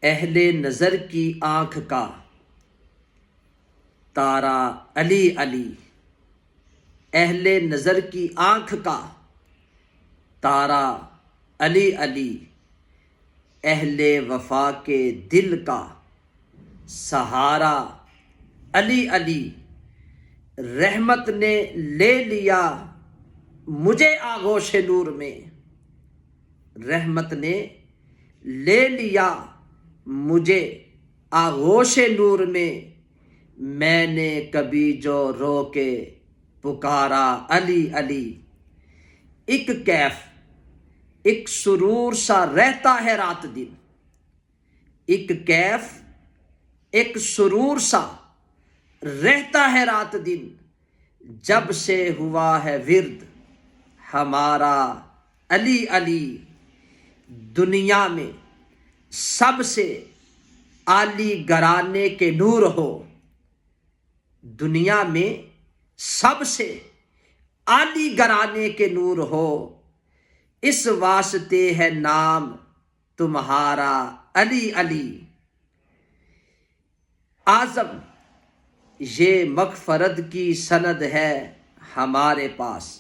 اہل نظر کی آنکھ کا تارا علی علی، اہل نظر کی آنکھ کا تارا علی علی، اہل وفا کے دل کا سہارا علی علی، رحمت نے لے لیا مجھے آغوش نور میں، رحمت نے لے لیا مجھے آغوش نور میں، میں نے کبھی جو رو کے پکارا علی علی، ایک کیف ایک سرور سا رہتا ہے رات دن، ایک کیف ایک سرور سا رہتا ہے رات دن، جب سے ہوا ہے ورد ہمارا علی علی، دنیا میں سب سے عالی گرانے کے نور ہو، دنیا میں سب سے عالی گرانے کے نور ہو، اس واسطے ہے نام تمہارا علی علی، اعظم یہ مغفرت کی سند ہے ہمارے پاس،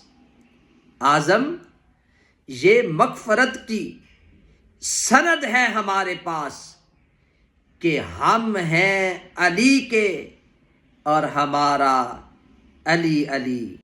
اعظم یہ مغفرت کی سند ہے ہمارے پاس، کہ ہم ہیں علی کے اور ہمارا علی علی۔